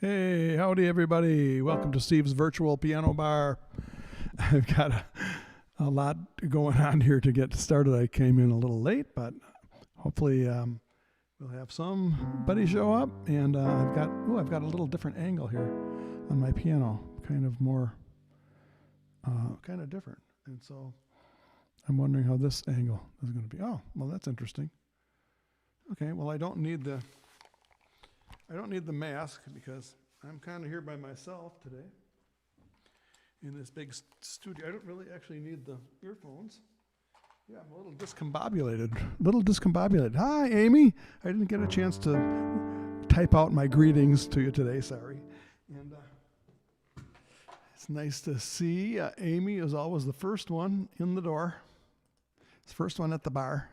Hey, howdy everybody. Welcome to Steve's Virtual Piano Bar. I've got a lot going on here to get started. I came in a little late, but hopefully we'll have somebody show up. And I've got a little different angle here on my piano, kind of different. And so I'm wondering how this angle is going to be. Oh, well, that's interesting. Okay, well, I don't need the mask because I'm kind of here by myself today in this big studio. I don't really actually need the earphones. Yeah, I'm a little discombobulated. Hi, Amy. I didn't get a chance to type out my greetings to you today. Sorry. And it's nice to see. Amy is always the first one in the door. It's the first one at the bar.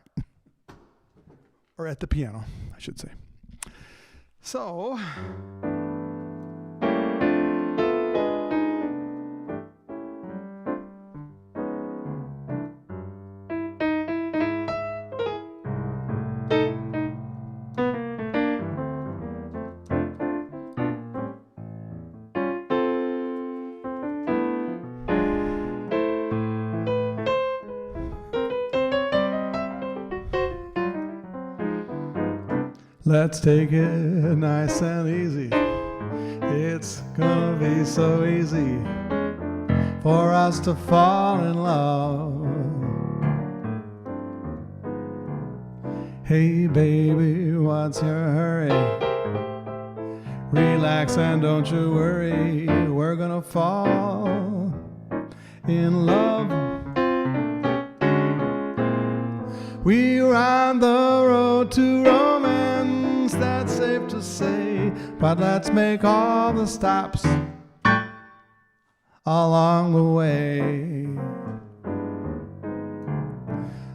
Or at the piano, I should say. So, let's take it nice and easy. It's gonna be so easy for us to fall in love. Hey baby, what's your hurry? Relax and don't you worry. We're gonna fall in love. We're on the road to romance, that's safe to say, but let's make all the stops along the way.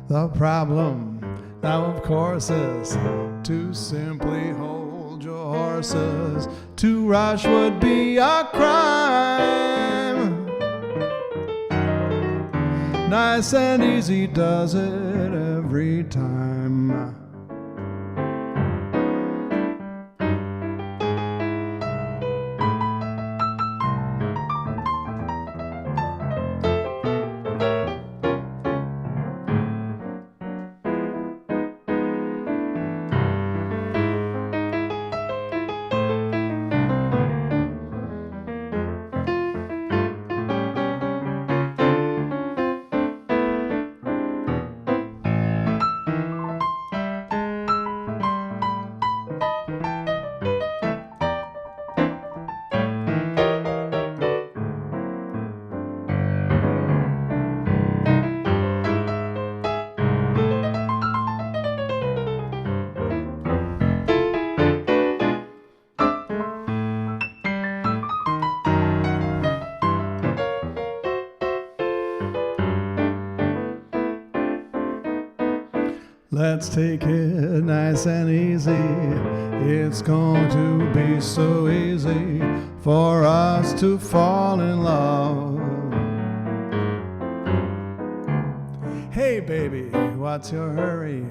The problem now, of course, is to simply hold your horses. To rush would be a crime. Nice and easy does it every time. Let's take it nice and easy. It's going to be so easy for us to fall in love. Hey baby, what's your hurry?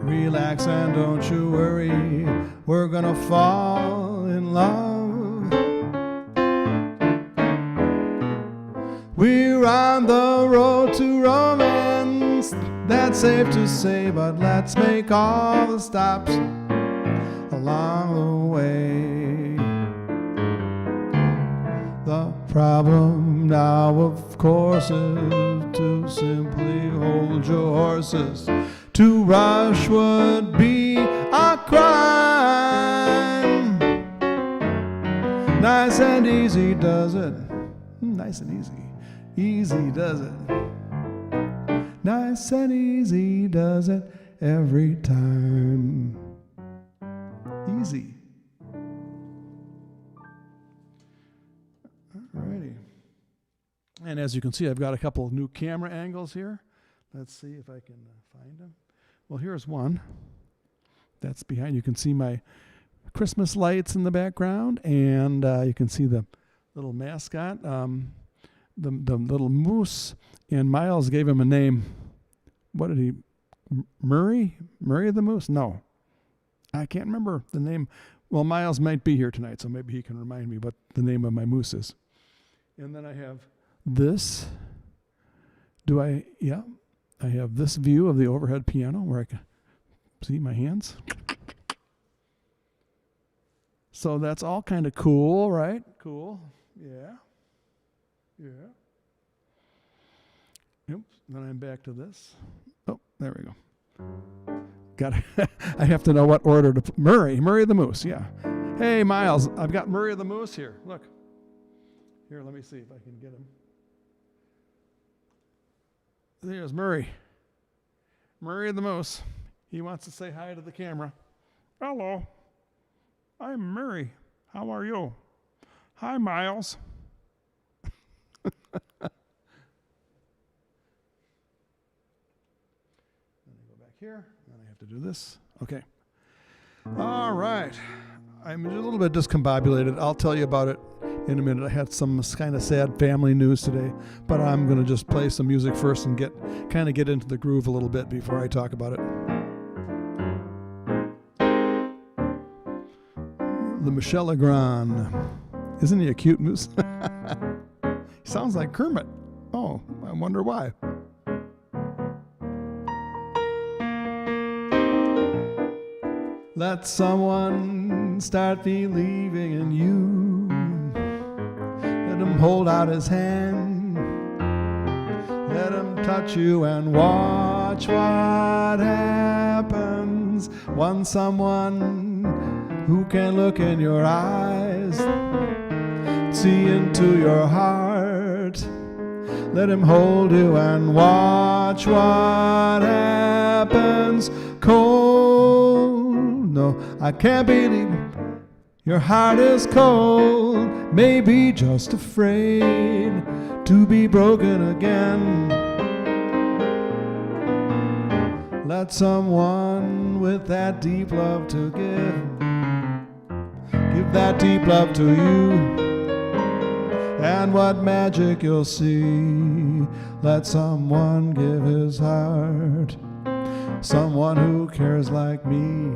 Relax and don't you worry. We're gonna fall in love. We're on the road to romance, that's safe to say, but let's make all the stops along the way. The problem now, of course, is to simply hold your horses. To rush would be a crime. Nice and easy does it. Nice and easy. Easy does it. Nice and easy does it every time. Easy. Alrighty. And as you can see, I've got a couple of new camera angles here. Let's see if I can find them. Well, here's one. That's behind. You can see my Christmas lights in the background, and you can see the little mascot. The little moose, and Miles gave him a name. What did he? Murray? Murray the moose? No. I can't remember the name Well, Miles might be here tonight, so maybe he can remind me what the name of my moose is. And then I have this. I have this view of the overhead piano where I can see my hands. So that's all kind of cool, right? Cool. Yeah. Yep. Then I'm back to this. Oh, there we go. I have to know what order to put. Murray the moose, yeah. Hey, Miles, I've got Murray the moose here. Look. Here, let me see if I can get him. There's Murray. Murray the moose. He wants to say hi to the camera. Hello. I'm Murray. How are you? Hi, Miles. Let me go back here. Then I have to do this. Okay. All right. I'm a little bit discombobulated. I'll tell you about it in a minute. I had some kind of sad family news today, but I'm going to just play some music first and get into the groove a little bit before I talk about it. The Michel Legrand. Isn't he a cute moose? He sounds like Kermit. Oh, I wonder why. Let someone start believing in you. Let him hold out his hand. Let him touch you and watch what happens. Want someone who can look in your eyes, see into your heart. Let him hold you and watch what happens. Cold, no, I can't believe your heart is cold. Maybe just afraid to be broken again. Let someone with that deep love to give that deep love to you, and what magic you'll see. Let someone give his heart, someone who cares like me.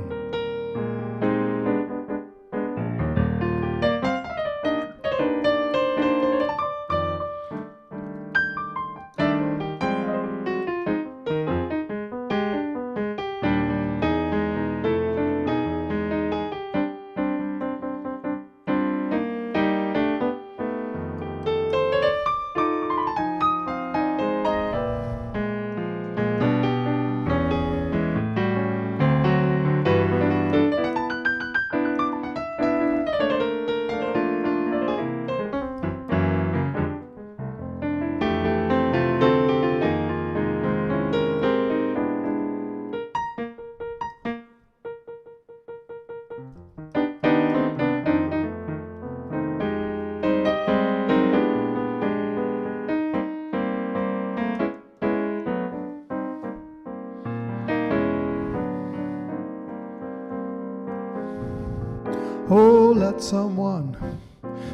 Oh, let someone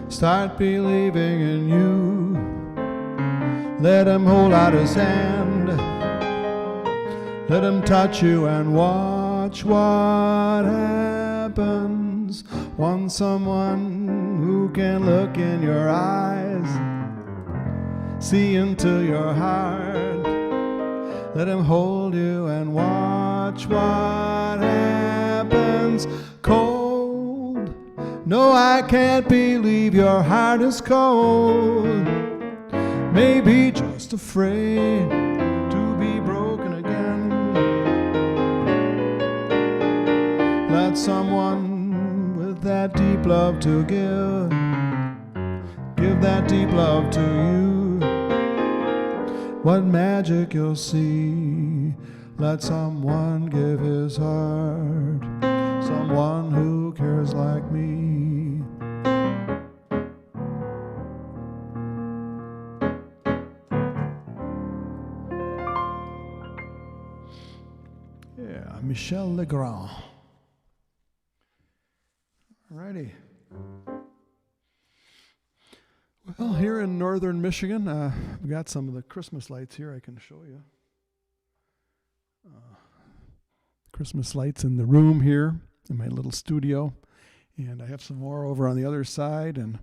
start believing in you. Let him hold out his hand. Let him touch you and watch what happens. Want someone who can look in your eyes, see into your heart. Let him hold you and watch what happens. Cold, no, I can't believe your heart is cold. Maybe just afraid to be broken again. Let someone with that deep love to give that deep love to you. What magic you'll see. Let someone give his heart, someone who cares like me. Yeah, Michel Legrand. Alrighty. Well, here in northern Michigan, we've got some of the Christmas lights here I can show you. Christmas lights in the room here, in my little studio. And I have some more over on the other side, and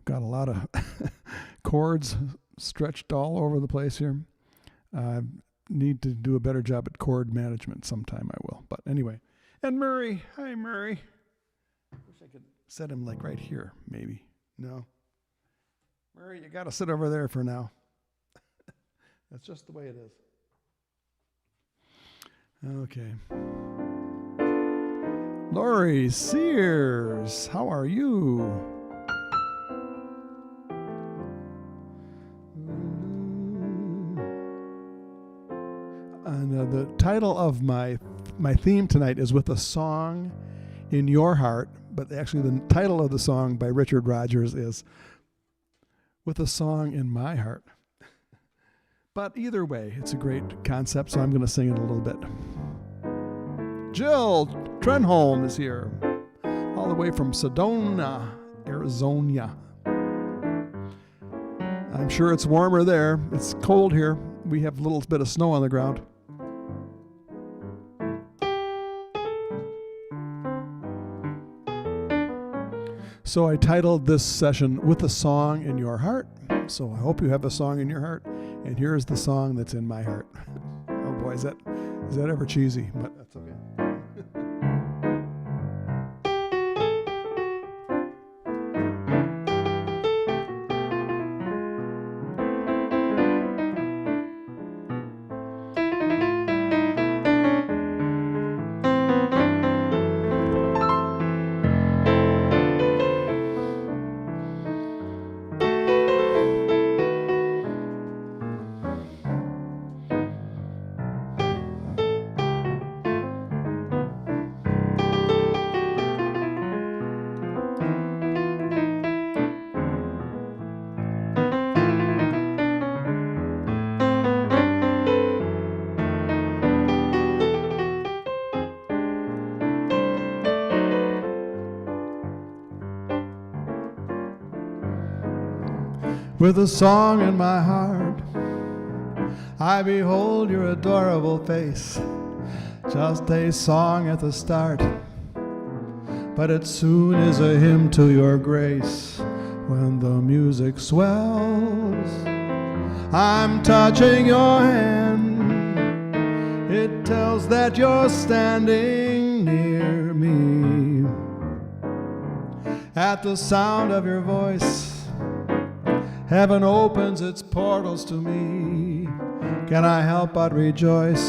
got a lot of cords stretched all over the place here. I need to do a better job at cord management sometime. I will. But anyway, and Murray. Hi, Murray. Wish I could set him like right here, maybe. No. Murray, you got to sit over there for now. That's just the way it is. Okay. Lori Sears, how are you? And the title of my theme tonight is With a Song in Your Heart, but actually the title of the song by Richard Rodgers is With a Song in My Heart. But either way, it's a great concept, so I'm going to sing it a little bit. Jill Trenholm is here, all the way from Sedona, Arizona. I'm sure it's warmer there. It's cold here. We have a little bit of snow on the ground. So I titled this session With a Song in Your Heart. So I hope you have a song in your heart. And here's the song that's in my heart. Oh boy, is that ever cheesy, but that's okay. With a song in my heart, I behold your adorable face. Just a song at the start, but it soon is a hymn to your grace. When the music swells, I'm touching your hand. It tells that you're standing near me. At the sound of your voice, heaven opens its portals to me. Can I help but rejoice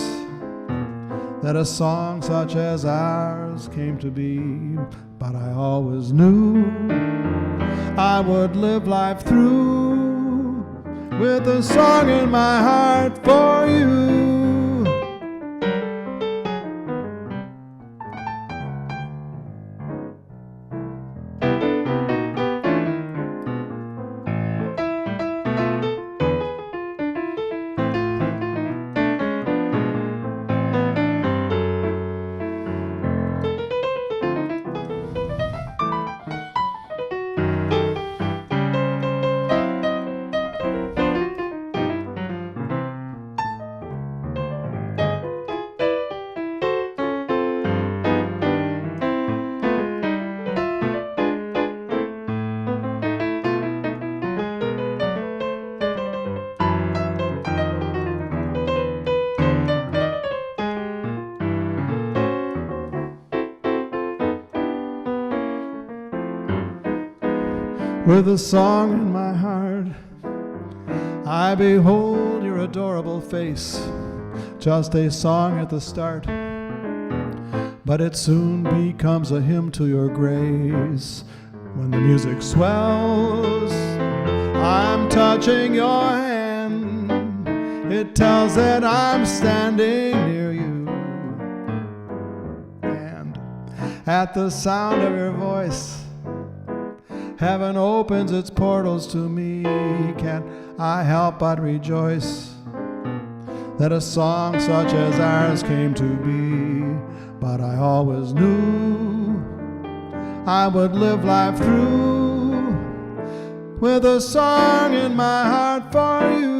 that a song such as ours came to be? But I always knew I would live life through with a song in my heart for you. With a song in my heart, I behold your adorable face. Just a song at the start, but it soon becomes a hymn to your grace. When the music swells, I'm touching your hand. It tells that I'm standing near you. And at the sound of your voice, heaven opens its portals to me. Can't I help but rejoice that a song such as ours came to be? But I always knew I would live life through with a song in my heart for you.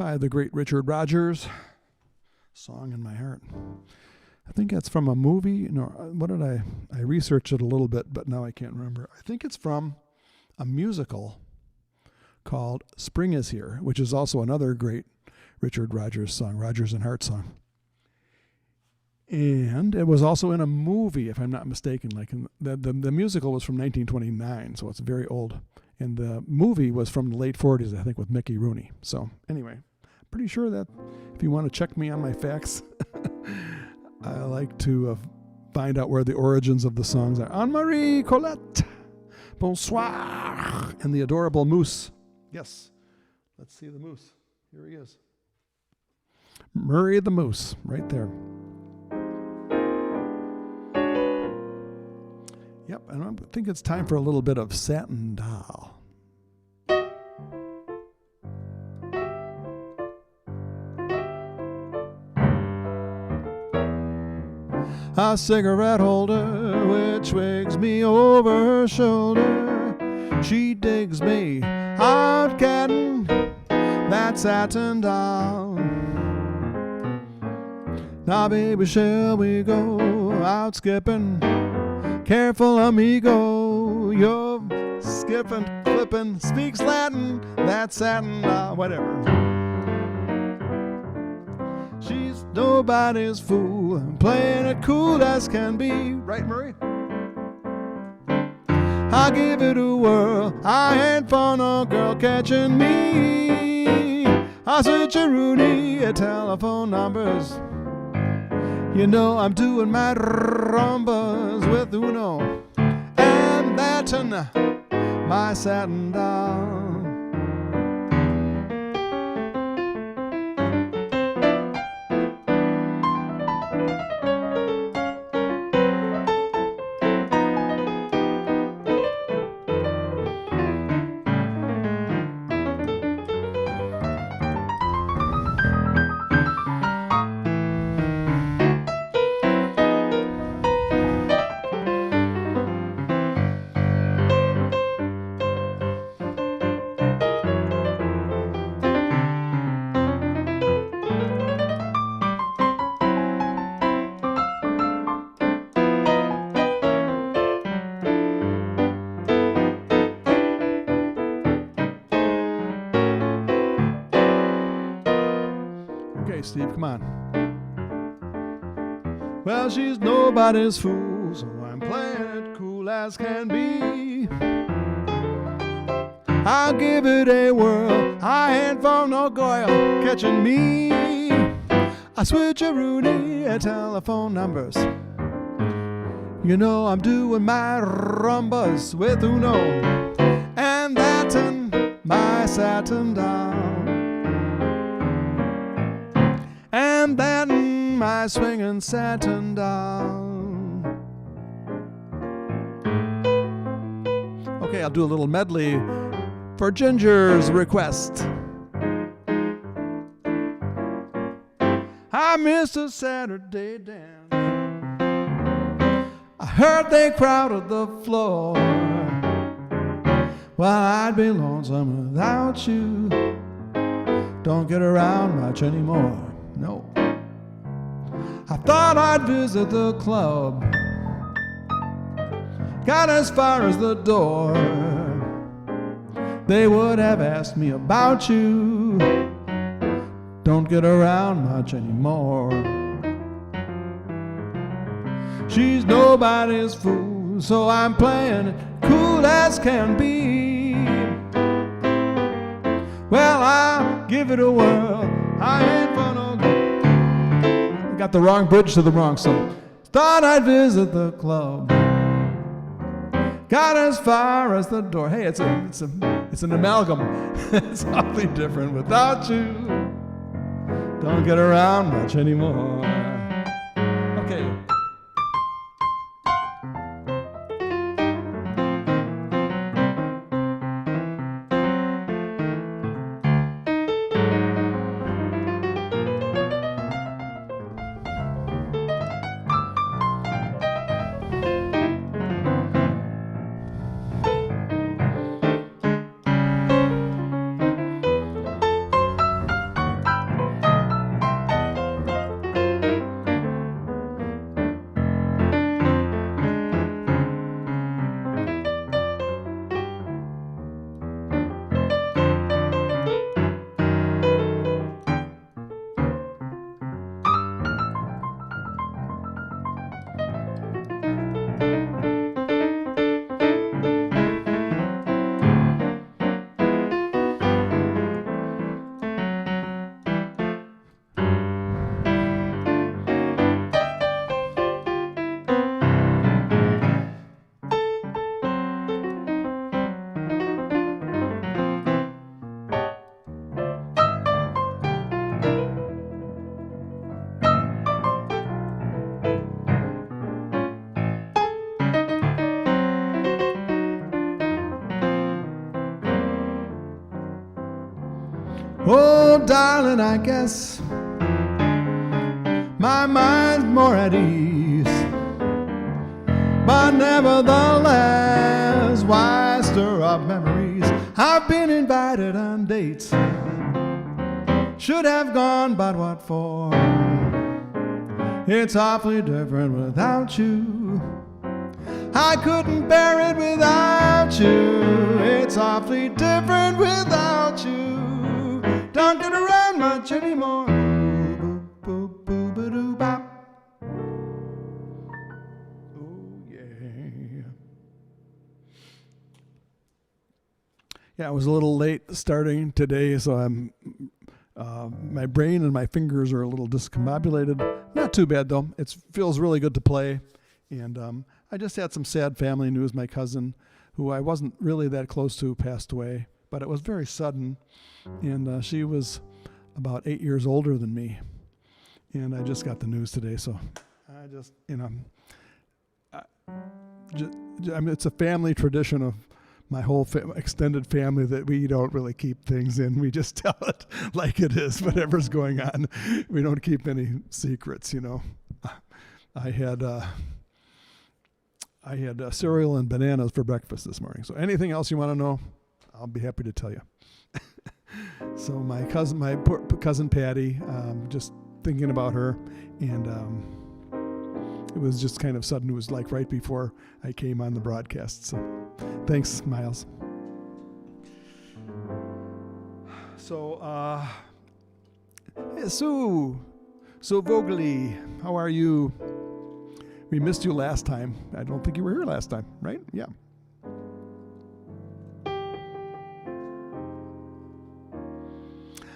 by the great Richard Rodgers. Song in My Heart. I think that's from a movie. No, what did I researched it a little bit, but now I can't remember. I think it's from a musical called Spring Is Here, which is also another great Richard Rodgers song, Rodgers and Hart song. And it was also in a movie, if I'm not mistaken. Like the musical was from 1929, so it's very old. And the movie was from the late 40s, I think, with Mickey Rooney. So anyway, pretty sure that if you want to check me on my facts, I like to find out where the origins of the songs are. Anne-Marie Colette, bonsoir, and the adorable moose. Yes, let's see the moose. Here he is. Murray the Moose, right there. Yep, and I think it's time for a little bit of Satin Doll. A cigarette holder which wigs me over her shoulder. She digs me out getting that satin doll. Now baby, shall we go out skipping? Careful amigo, you're skipping, flipping, speaks Latin, that satin doll, whatever. She's nobody's fool, playing it cool as can be. Right, Murray? I'll give it a whirl. I ain't for no girl catching me. I'll switch a Rooney telephone numbers. You know I'm doing my rumbas with Uno and Baton, my satin doll. Steve, come on. Well, she's nobody's fool, so I'm playing it cool as can be. I'll give it a whirl. I ain't for no girl catching me. I switch a Rooney telephone numbers. You know I'm doing my rumbas with Uno and that's my satin doll. And then my swinging satin doll. Okay, I'll do a little medley for Ginger's request. I missed a Saturday dance. I heard they crowded the floor. Well, I'd be lonesome without you. Don't get around much anymore. No. I thought I'd visit the club. Got as far as the door. They would have asked me about you. Don't get around much anymore. She's nobody's fool, so I'm playing it cool as can be. Well, I'll give it a whirl. I ain't for no good. Got the wrong bridge to the wrong song. Thought I'd visit the club. Got as far as the door. Hey, it's an amalgam. It's awfully different without you. Don't get around much anymore. Okay. Oh, darling, I guess my mind's more at ease. But nevertheless, why stir up memories? I've been invited on dates, should have gone, but what for? It's awfully different without you. I couldn't bear it without you. It's awfully different without you. Don't get around much anymore. Boo-boo-boo-ba-doo-bop. Oh, yeah. Yeah, I was a little late starting today, so my brain and my fingers are a little discombobulated. Not too bad, though. It feels really good to play. And I just had some sad family news. My cousin, who I wasn't really that close to, passed away. But it was very sudden. And she was about 8 years older than me. And I just got the news today. So I just, I mean, it's a family tradition of my whole extended family that we don't really keep things in. We just tell it like it is, whatever's going on. We don't keep any secrets, I had cereal and bananas for breakfast this morning. So anything else you want to know, I'll be happy to tell you. So my poor cousin Patty, just thinking about her, and it was just kind of sudden. It was like right before I came on the broadcast. So thanks, Miles. So, hey, Sue Vogely, how are you? We missed you last time. I don't think you were here last time, right? Yeah. I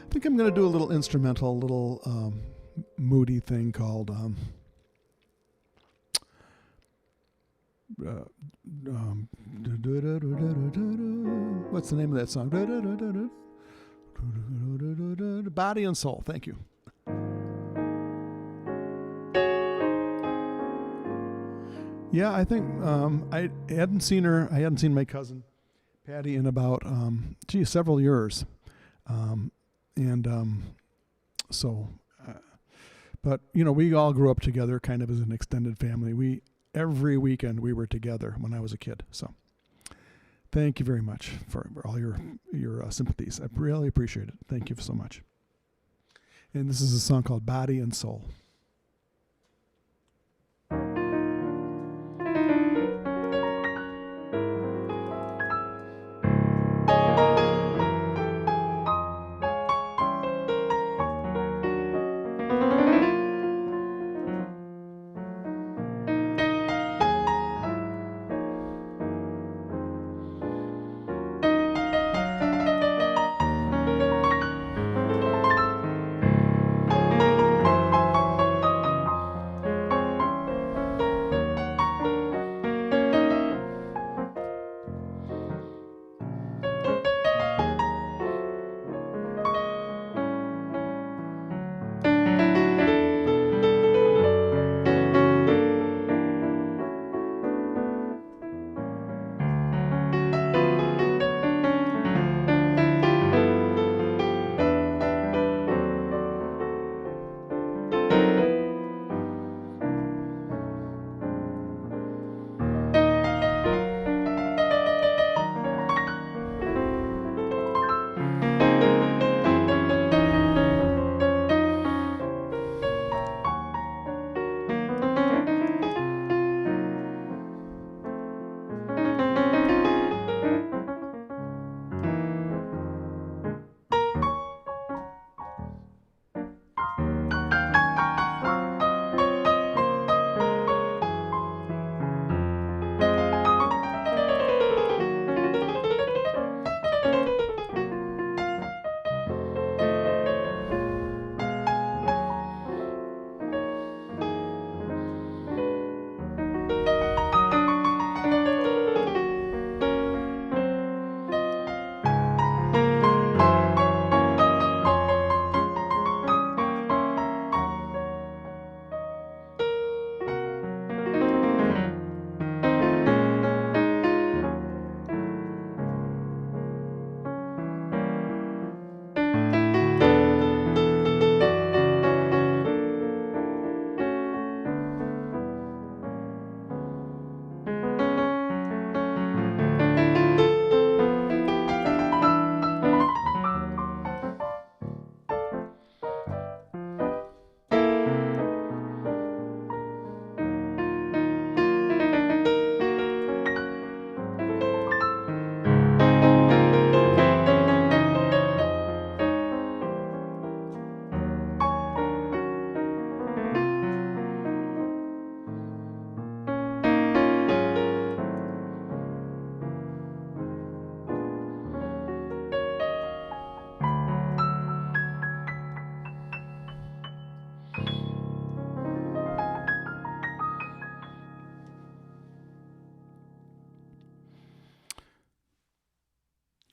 think I'm going to do a little instrumental, little moody thing called what's the name of that song? Body and Soul. Thank you. Yeah, I think I hadn't seen her. I hadn't seen my cousin Patty in about several years, but we all grew up together, kind of as an extended family. Every weekend we were together when I was a kid. So thank you very much for all your sympathies. I really appreciate it. Thank you so much. And this is a song called Body and Soul.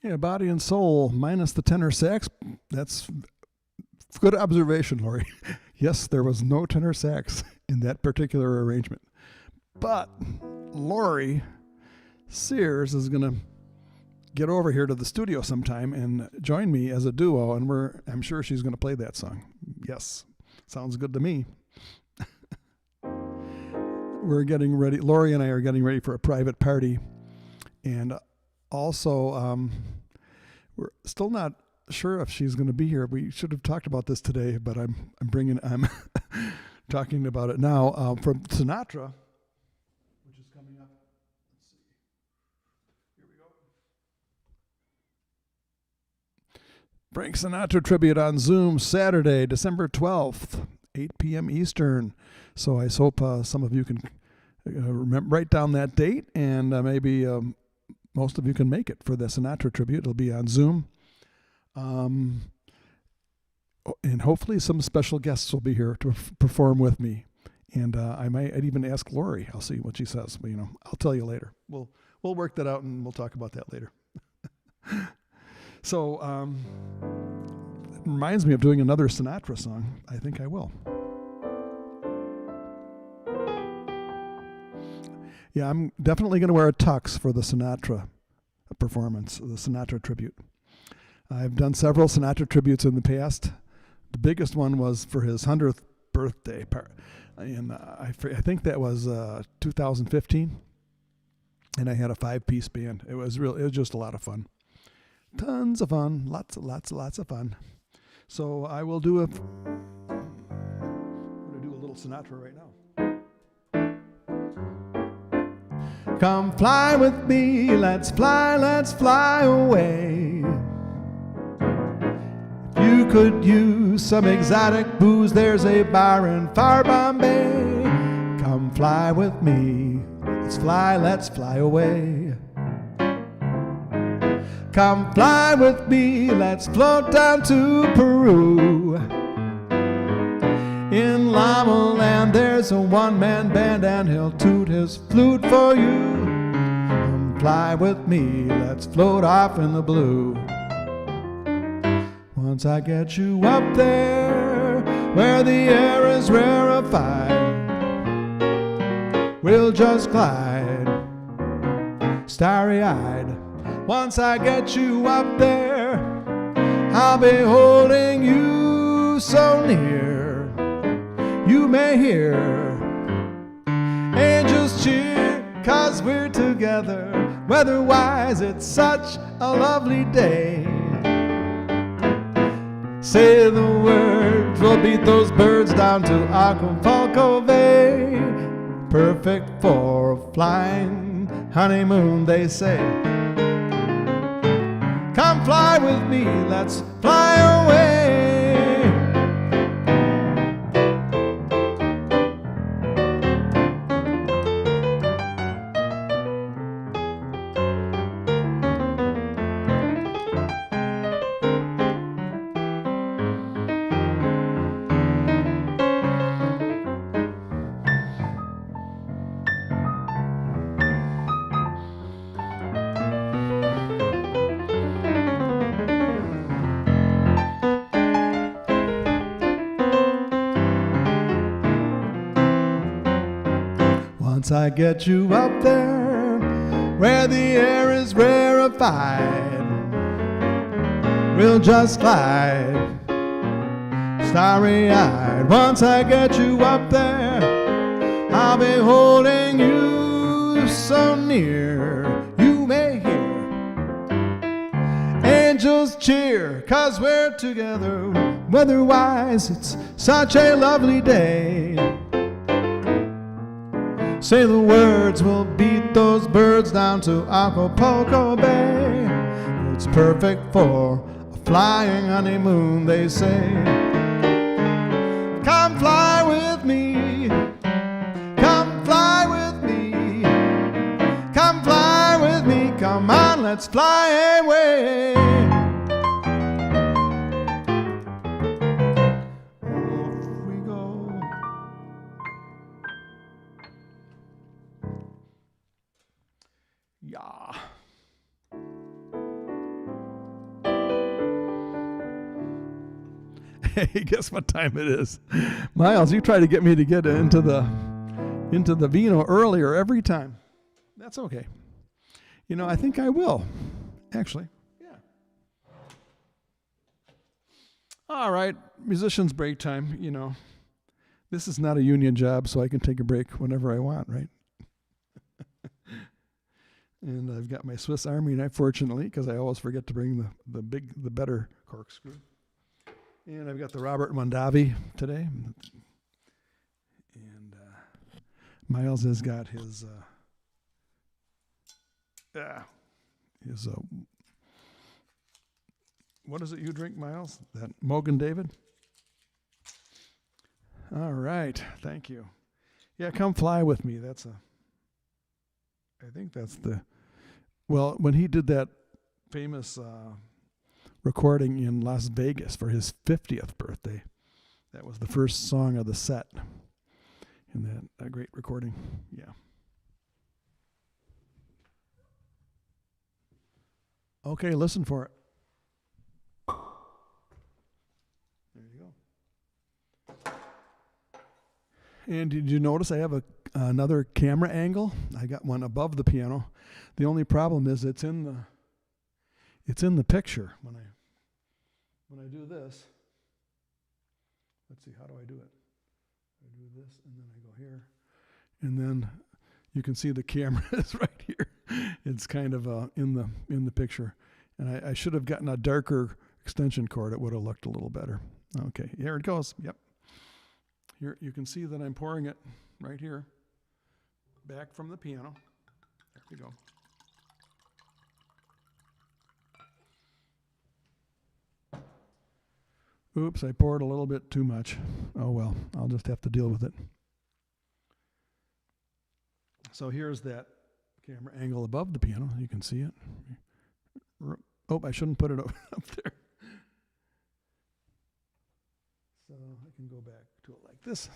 Yeah, Body and Soul minus the tenor sax. That's good observation, Lori. Yes, there was no tenor sax in that particular arrangement. But Lori Sears is going to get over here to the studio sometime and join me as a duo, and I'm sure she's going to play that song. Yes, sounds good to me. We're getting ready. Lori and I are getting ready for a private party, and also we're still not sure if she's going to be here. We should have talked about this today, but I'm talking about it now. From Sinatra, which is coming up. Let's see. Here we go. Frank Sinatra tribute on Zoom Saturday, December 12th, 8 p.m. Eastern. So I hope some of you can write down that date, and maybe most of you can make it for the Sinatra tribute. It'll be on Zoom. And hopefully some special guests will be here to perform with me. And I might even ask Lori. I'll see what she says. But, I'll tell you later. We'll work that out, and we'll talk about that later. So it reminds me of doing another Sinatra song. I think I will. Yeah, I'm definitely going to wear a tux for the Sinatra performance, the Sinatra tribute. I've done several Sinatra tributes in the past. The biggest one was for his 100th birthday, and I think that was 2015. And I had a 5-piece band. It was just a lot of fun. Tons of fun, lots of fun. So I will I'm going to do a little Sinatra right now. Come fly with me, let's fly away. If you could use some exotic booze, there's a bar in far Bombay. Come fly with me, let's fly away. Come fly with me, let's float down to Peru. In Llama Land there's a one-man band, and he'll toot his flute for you. Come fly with me, let's float off in the blue. Once I get you up there, where the air is rarefied, we'll just glide, starry-eyed. Once I get you up there, I'll be holding you so near. You may hear angels cheer, 'cause we're together. Weather-wise, it's such a lovely day. Say the words, we'll beat those birds down to Acapulco Bay. Perfect for a flying honeymoon, they say. Come fly with me, let's fly away. Once I get you up there, where the air is rarefied, we'll just glide, starry-eyed. Once I get you up there, I'll be holding you so near. You may hear angels cheer, 'cause we're together. Weather-wise, it's such a lovely day. Say the words, we'll beat those birds down to Acapulco Bay. It's perfect for a flying honeymoon, they say. Come fly with me, come fly with me, come fly with me, come on, let's fly away. Off we go. Yeah. Hey, guess what time it is? Miles, you try to get me to get into the vino earlier every time. That's okay. You know, I think I will, actually. Yeah. All right, musicians break time, you know. This is not a union job, so I can take a break whenever I want, right? And I've got my Swiss Army knife, fortunately, because I always forget to bring the better corkscrew. And I've got the Robert Mondavi today. And Miles has got his what is it you drink, Miles? That Mogan David? All right, thank you. Yeah, come fly with me. I think that's well, when he did that famous recording in Las Vegas for his 50th birthday, that was the first song of the set in that great recording. Yeah. Okay, listen for it. There you go. And did you notice I have another camera angle? I got one above the piano. The only problem is it's in the picture when I do this. Let's see, how do I do it? I do this and then I go here. And then you can see the camera is right here. It's kind of in the picture. And I should have gotten a darker extension cord. It would have looked a little better. Okay, here it goes. Yep. Here you can see that I'm pouring it right here, back from the piano. There we go. Oops, I poured a little bit too much. Oh well, I'll just have to deal with it. So here's that camera angle above the piano. You can see it. Oh, I shouldn't put it up there. So I can go back to it like this.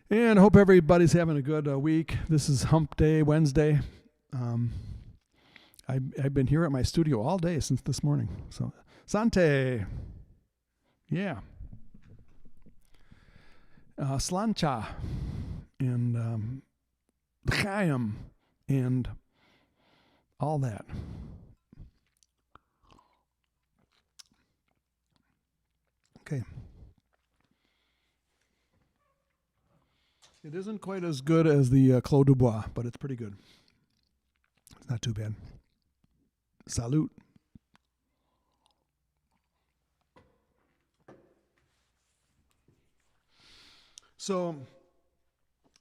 And I hope everybody's having a good week. This is Hump Day, Wednesday. I've been here at my studio all day since this morning. So, Sante. Yeah. Slancha. And Chaim. And all that. Okay. It isn't quite as good as the Clos du Bois, but it's pretty good. It's not too bad. Salute. So,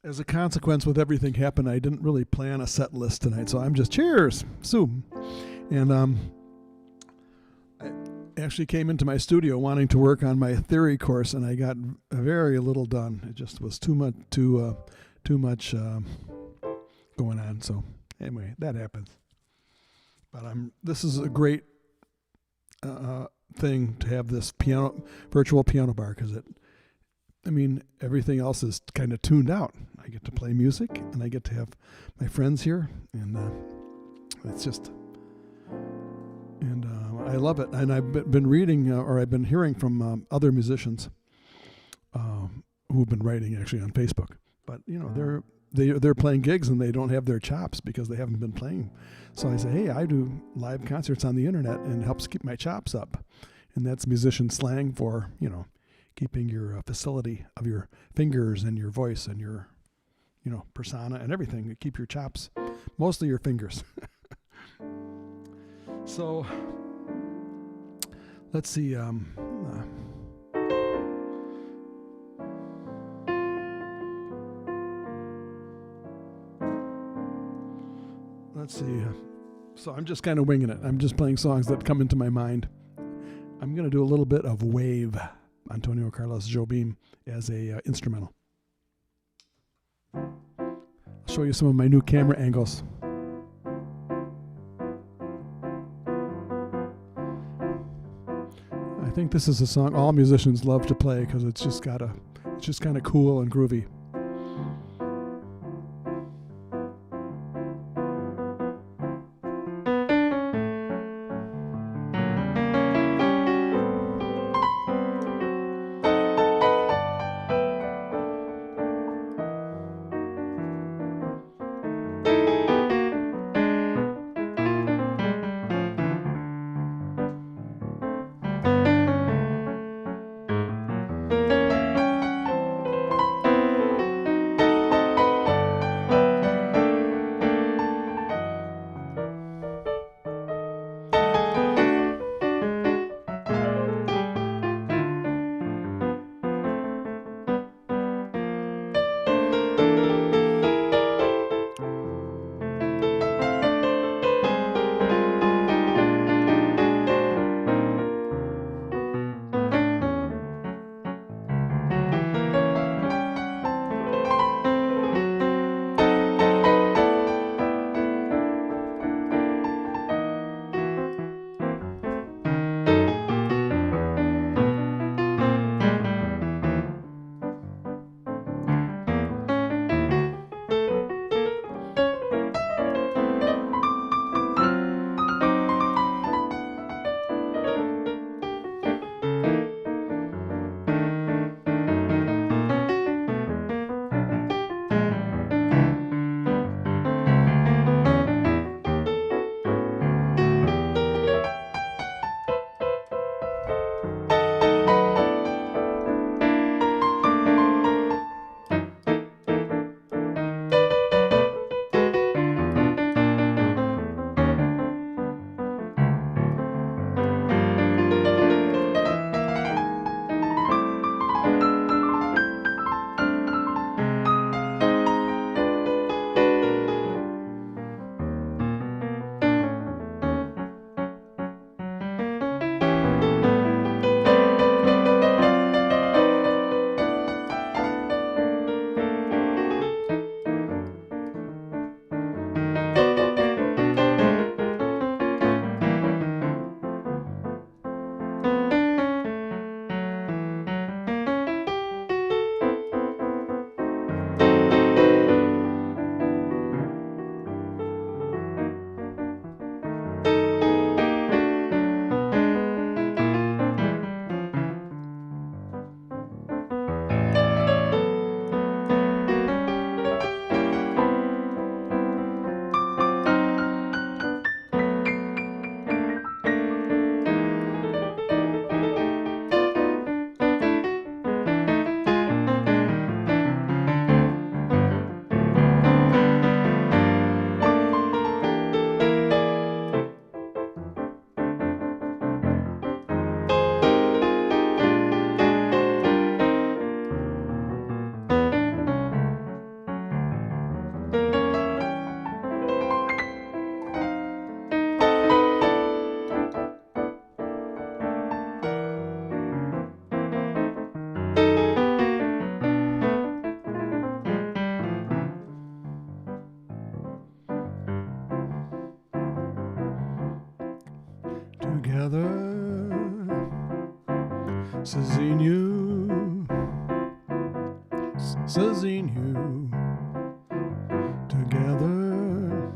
as a consequence with everything happened, I didn't really plan a set list tonight, so I'm just cheers, Sue. And I actually came into my studio wanting to work on my theory course, and I got very little done. It just was too much going on. So anyway, that happens. But this is a great thing to have this virtual piano bar, because everything else is kind of tuned out. I get to play music, and I get to have my friends here, and it's just, and I love it. And I've been reading, or I've been hearing from other musicians who've been writing actually on Facebook. But they're playing gigs and they don't have their chops because they haven't been playing. So I say, hey, I do live concerts on the internet, and it helps keep my chops up. And that's musician slang for keeping your facility of your fingers and your voice and your persona and everything. Keep your chops, mostly your fingers. So let's see. Let's see. So I'm just kind of winging it. I'm just playing songs that come into my mind. I'm going to do a little bit of Wave, Antonio Carlos Jobim, as a instrumental. I'll show you some of my new camera angles. I think this is a song all musicians love to play because it's just kind of cool and groovy. together. Cezinho, Cezinho, together.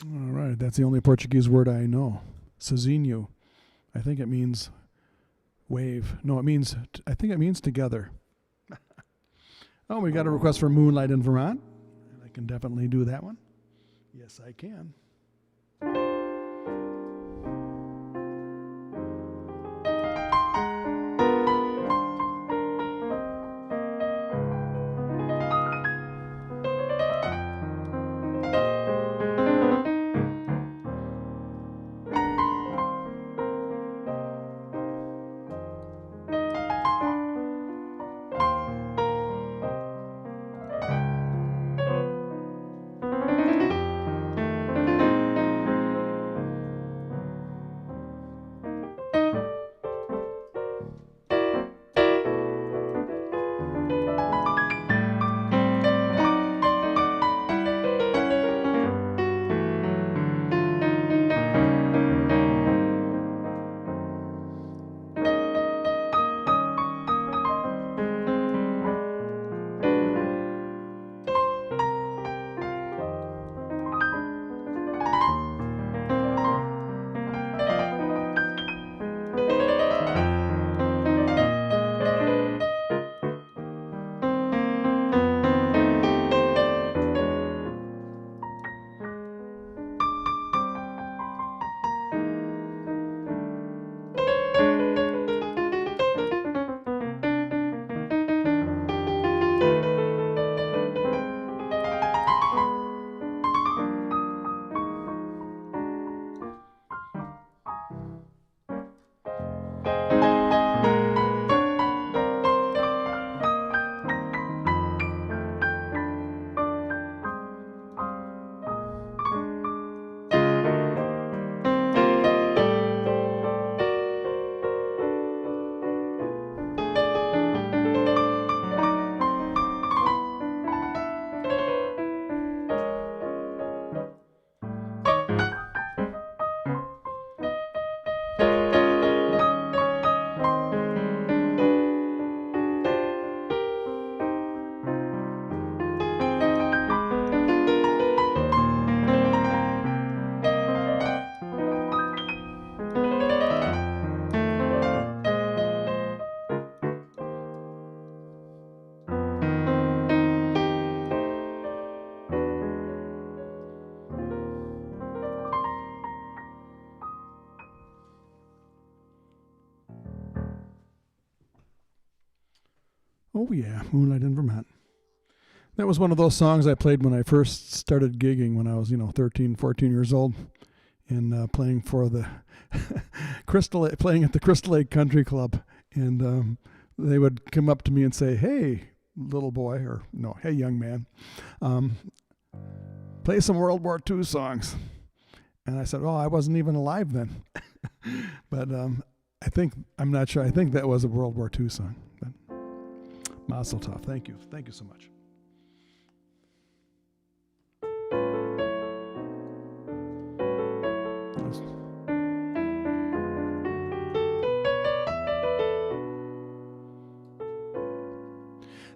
All right, that's the only Portuguese word I know. Cezinho. I think it means wave. No, I think it means together. Oh, we got a request for Moonlight in Vermont. And I can definitely do that one. Yes, I can. Oh yeah, Moonlight in Vermont. That was one of those songs I played when I first started gigging when I was, 13, 14 years old, and playing for the playing at the Crystal Lake Country Club. And they would come up to me and say, "Hey, little boy," or no, "Hey, young man, play some World War II songs." And I said, "Oh, I wasn't even alive then." But I'm not sure. I think that was a World War II song. But Mazel Tov. Thank you so much.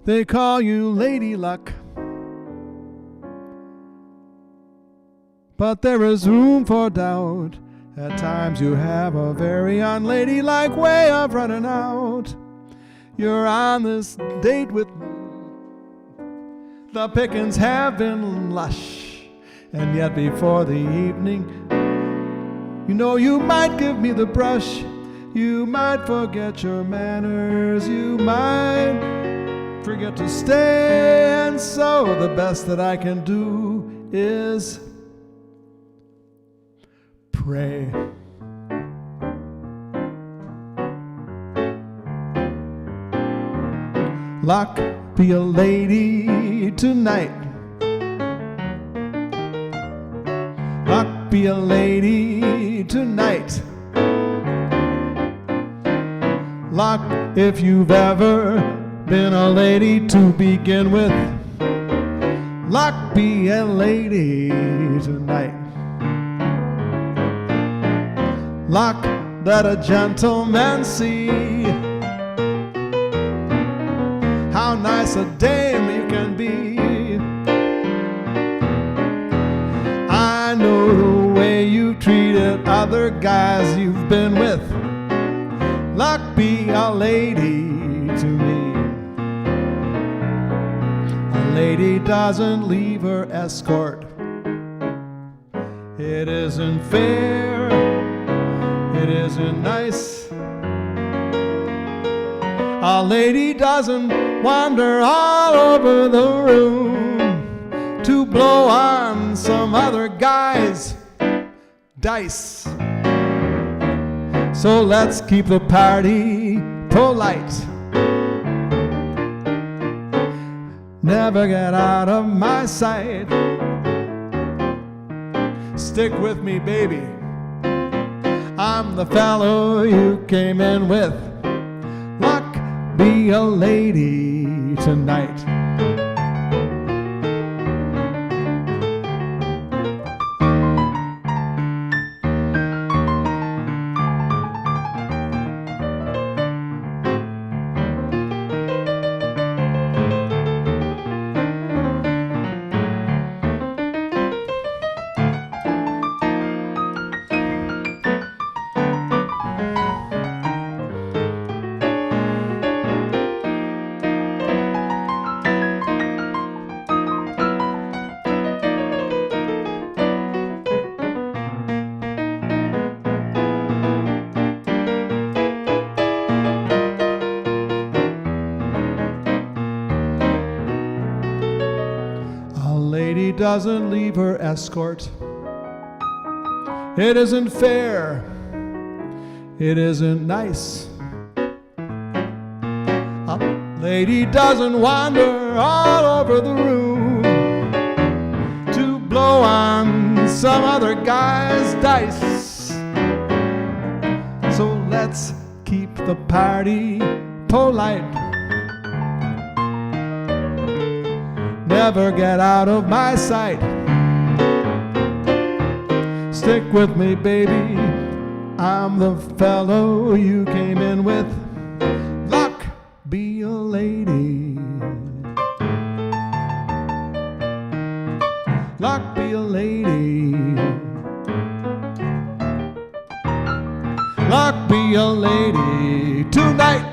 They call you Lady Luck, but there is room for doubt. At times you have a very unladylike way of running out. You're on this date with me. The pickings have been lush, and yet before the evening, you might give me the brush. You might forget your manners. You might forget to stay, and so the best that I can do is pray. Luck, be a lady tonight. Luck, be a lady tonight. Luck, if you've ever been a lady to begin with. Luck be a lady tonight. Luck that a gentleman see. How nice a dame you can be. I know the way you treated other guys you've been with. Luck be a lady to me. A lady doesn't leave her escort. It isn't fair. It isn't nice. A lady doesn't wander all over the room to blow on some other guy's dice. So let's keep the party polite. Never get out of my sight. Stick with me, baby. I'm the fellow you came in with. Luck be a lady tonight. Doesn't leave her escort. It isn't fair. It isn't nice. A lady doesn't wander all over the room to blow on some other guy's dice. So let's keep the party polite. Never get out of my sight. Stick with me, baby. I'm the fellow you came in with. Luck be a lady. Luck be a lady. Luck be a lady tonight.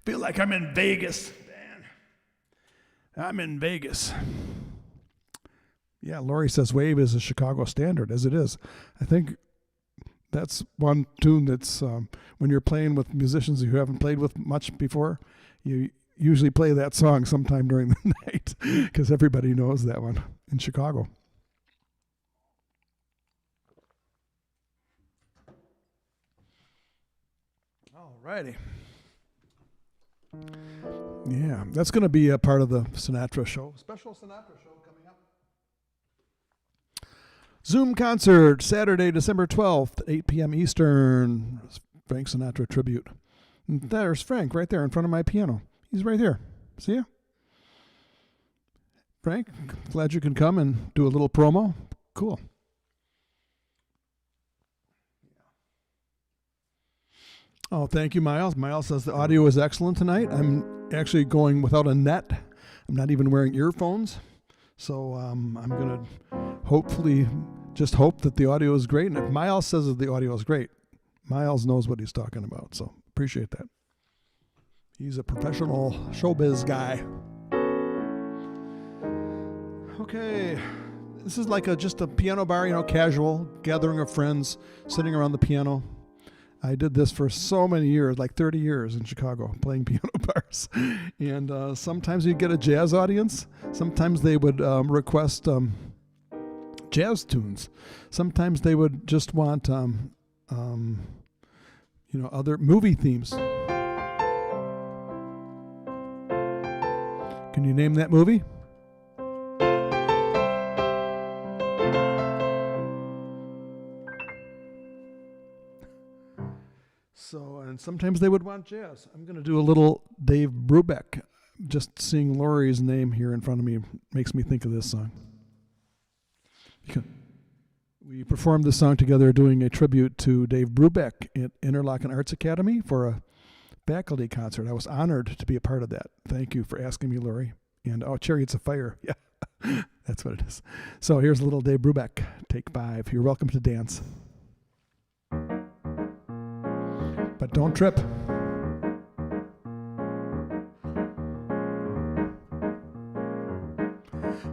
Feel like I'm in Vegas, man. I'm in Vegas. Yeah, Lori says Wave is a Chicago standard, as it is. I think that's one tune that's when you're playing with musicians you haven't played with much before, you usually play that song sometime during the night because everybody knows that one in Chicago. All righty. Yeah, that's going to be a part of the Sinatra show. Special Sinatra show coming up. Zoom concert, Saturday, December 12th, 8 p.m. Eastern. Frank Sinatra tribute. And there's Frank right there in front of my piano. He's right here. See ya? Frank, glad you can come and do a little promo. Cool. Oh, thank you, Miles. Miles says the audio is excellent tonight. I'm actually going without a net. I'm not even wearing earphones. So I'm going to hopefully just hope that the audio is great. And if Miles says that the audio is great, Miles knows what he's talking about. So appreciate that. He's a professional showbiz guy. Okay. This is like just a piano bar, casual gathering of friends sitting around the piano. I did this for so many years, like 30 years in Chicago, playing piano bars. And sometimes you'd get a jazz audience. Sometimes they would request jazz tunes. Sometimes they would just want, other movie themes. Can you name that movie? So, and sometimes they would want jazz. I'm going to do a little Dave Brubeck. Just seeing Lori's name here in front of me makes me think of this song. We performed this song together doing a tribute to Dave Brubeck at Interlochen Arts Academy for a faculty concert. I was honored to be a part of that. Thank you for asking me, Lori. And Chariots of Fire. Yeah, that's what it is. So here's a little Dave Brubeck, take 5. You're welcome to dance. But don't trip.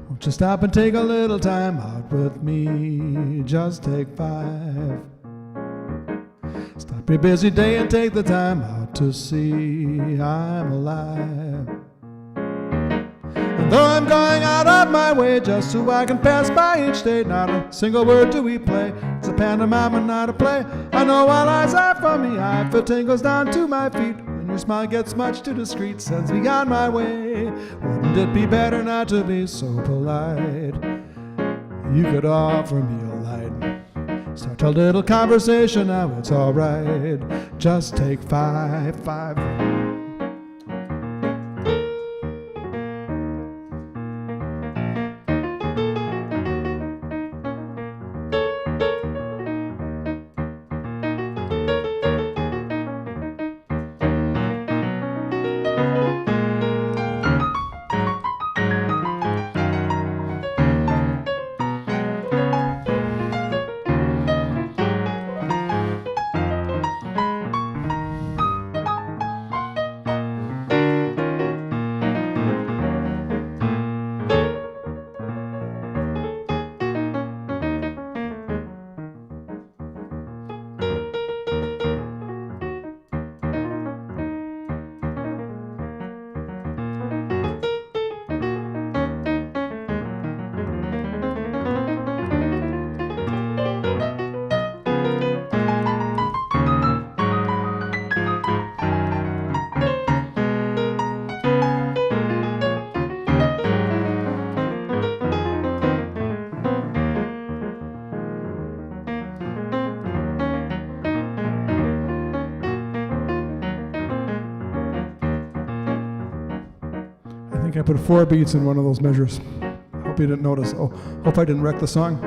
Won't you stop and take a little time out with me? Just take 5. Stop your busy day and take the time out to see I'm alive. And though I'm going out of my way just so I can pass by each day, not a single word do we play. It's a pantomime and not a play. I know all eyes are from me, I feel tingles down to my feet. When your smile gets much too discreet, sends me on my way. Wouldn't it be better not to be so polite? You could offer me a light. Start a little conversation, now it's alright. Just take 5. I put 4 beats in one of those measures. Hope you didn't notice. Oh, hope I didn't wreck the song.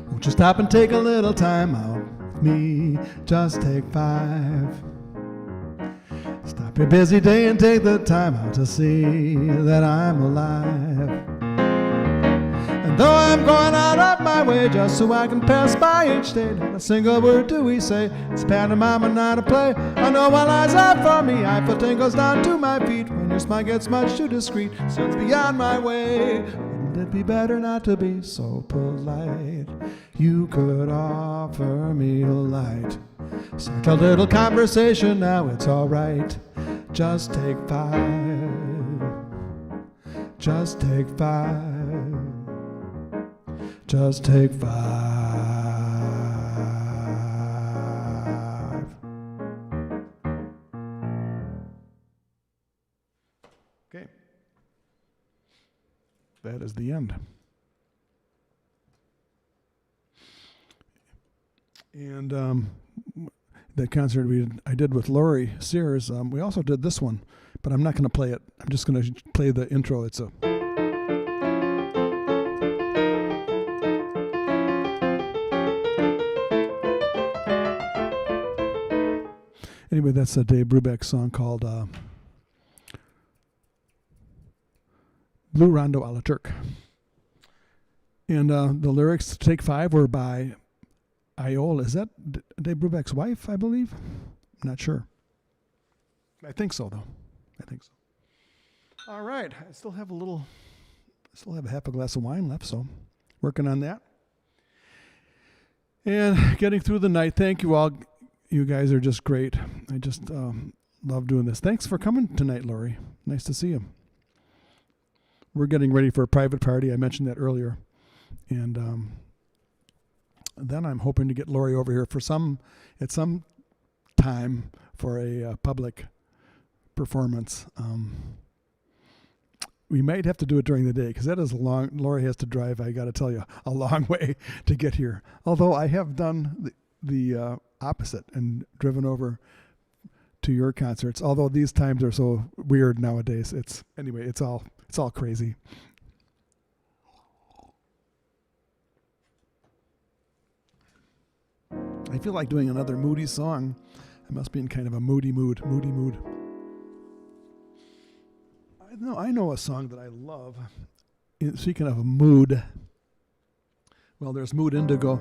Won't you stop and take a little time out with me? Just take 5. Stop your busy day and take the time out to see that I'm alive. And though I'm going out of my way just so I can pass by each day, not a single word do we say. It's pantomime and not a play. I know all eyes are for me, I feel tingles down to my feet. When your smile gets much too discreet, sends beyond my way. Wouldn't it be better not to be so polite? You could offer me a light. Start a little conversation, now it's alright. Just take 5. Just take 5. Just take 5. Okay. That is the end. And that concert I did with Lori Sears, we also did this one, but I'm not going to play it. I'm just going to play the intro. It's a... Anyway, that's a Dave Brubeck song called Blue Rondo a la Turk. And the lyrics to Take 5 were by Iola. Is that Dave Brubeck's wife, I believe? I'm not sure. I think so, though. I think so. All right. I still have a half a glass of wine left, so working on that. And getting through the night. Thank you all. You guys are just great. I just love doing this. Thanks for coming tonight, Lori. Nice to see you. We're getting ready for a private party. I mentioned that earlier. And then I'm hoping to get Lori over here at some time for a public performance. We might have to do it during the day because that is Lori has to drive, I got to tell you, a long way to get here. Although I have done the opposite and driven over to your concerts. Although these times are so weird nowadays. It's all crazy. I feel like doing another moody song. I must be in kind of a moody mood. I know a song that I love. Speaking of mood, well, there's Mood Indigo,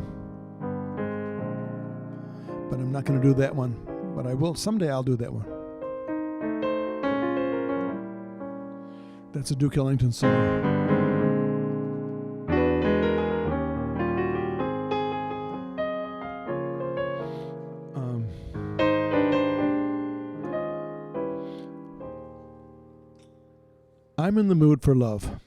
but I'm not going to do that one. But I will someday. I'll do that one. That's a Duke Ellington song. I'm in the mood for love.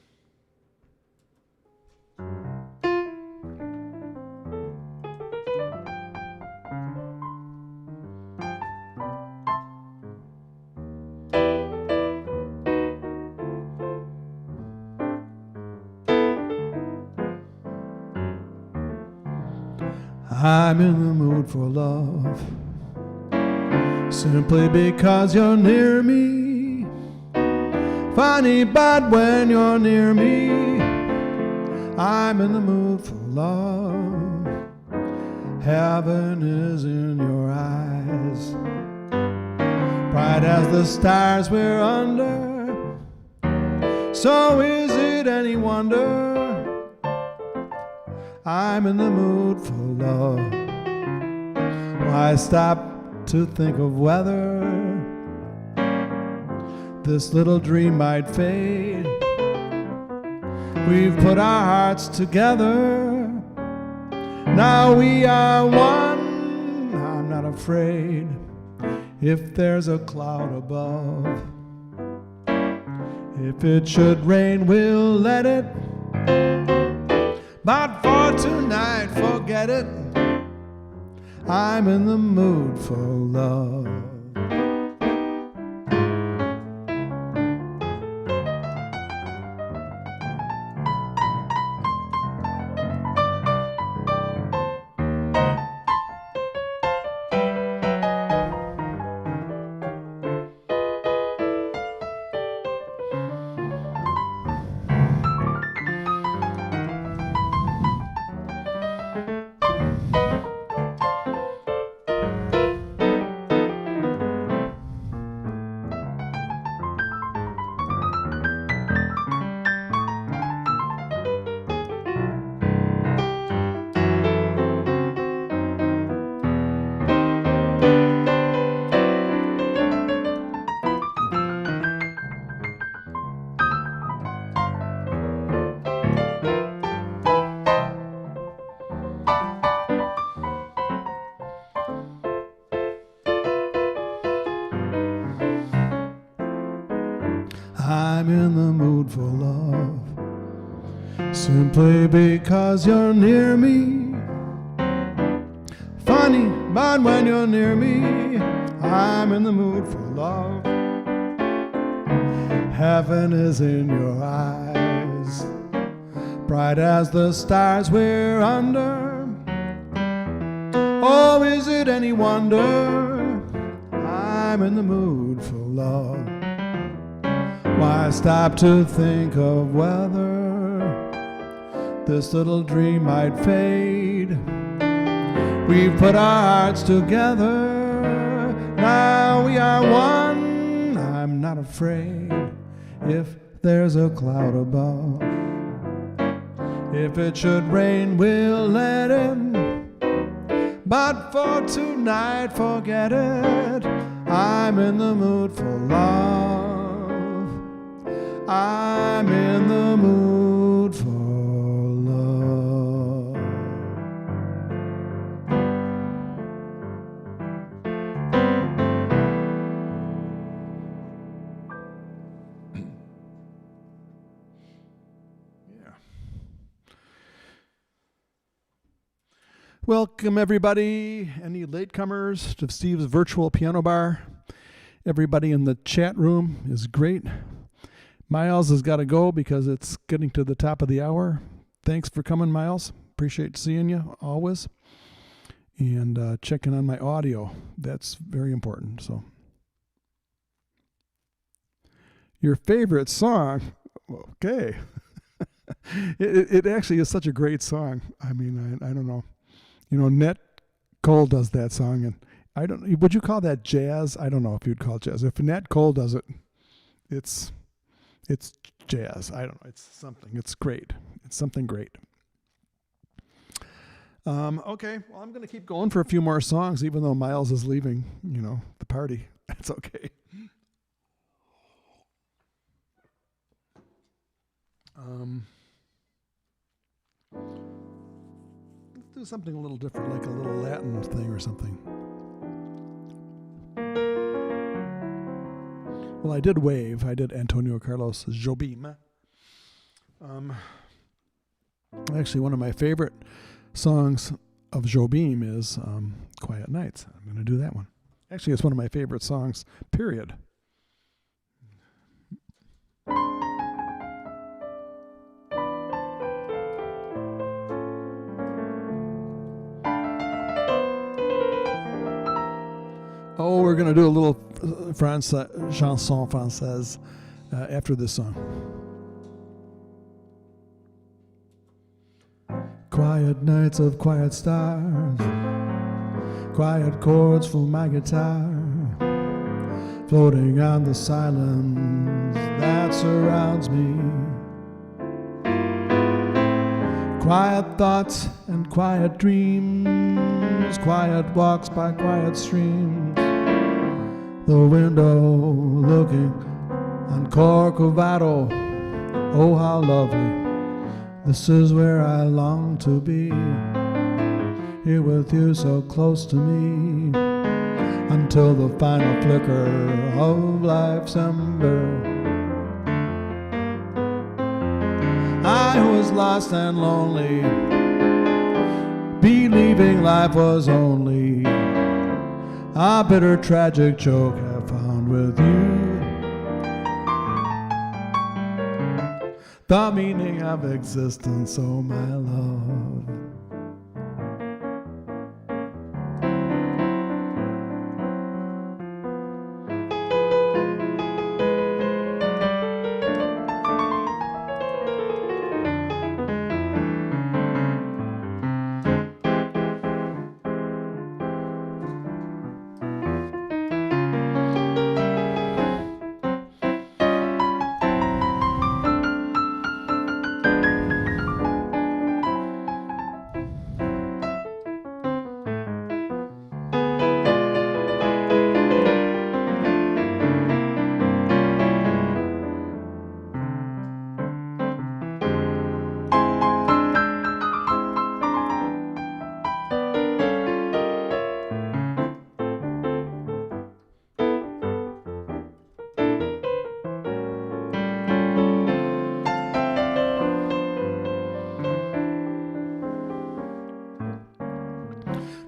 I'm in the mood for love, simply because you're near me. Funny, but when you're near me, I'm in the mood for love. Heaven is in your eyes, bright as the stars we're under. So is it any wonder I'm in the mood for love? Why stop to think of whether this little dream might fade? We've put our hearts together, now we are one. I'm not afraid if there's a cloud above. If it should rain, we'll let it, but for tonight, forget it. I'm in the mood for love. I'm in the mood for love, simply because you're near me. Funny, but when you're near me, I'm in the mood for love. Heaven is in your eyes, bright as the stars we're under. Oh, is it any wonder I'm in the mood for love? Why stop to think of whether this little dream might fade? We've put our hearts together, now we are one. I'm not afraid if there's a cloud above. If it should rain, we'll let it, but for tonight, forget it. I'm in the mood for love. I'm in the mood for love. Yeah. Welcome, everybody. Any latecomers to Steve's virtual piano bar? Everybody in the chat room is great. Miles has got to go because it's getting to the top of the hour. Thanks for coming, Miles. Appreciate seeing you always. and checking on my audio. That's very important. So, your favorite song? Okay. It actually is such a great song. I mean, I don't know. Nat Cole does that song, and I don't. Would you call that jazz? I don't know if you'd call it jazz. If Nat Cole does it, it's jazz. I don't know. It's something. It's great. It's something great. Okay. Well, I'm going to keep going for a few more songs, even though Miles is leaving. The party. That's okay. Let's do something a little different, like a little Latin thing or something. Well, I did Wave. I did Antonio Carlos Jobim. Actually, one of my favorite songs of Jobim is Quiet Nights. I'm going to do that one. Actually, it's one of my favorite songs, period. Oh, we're going to do a little chanson française after this song. Quiet nights of quiet stars, quiet chords for my guitar, floating on the silence that surrounds me. Quiet thoughts and quiet dreams, quiet walks by quiet streams, the window looking on Corcovado. Oh, how lovely. This is where I long to be, here with you so close to me, until the final flicker of life's ember. I was lost and lonely, believing life was only a bitter tragic joke I found with you. The meaning of existence, oh my love.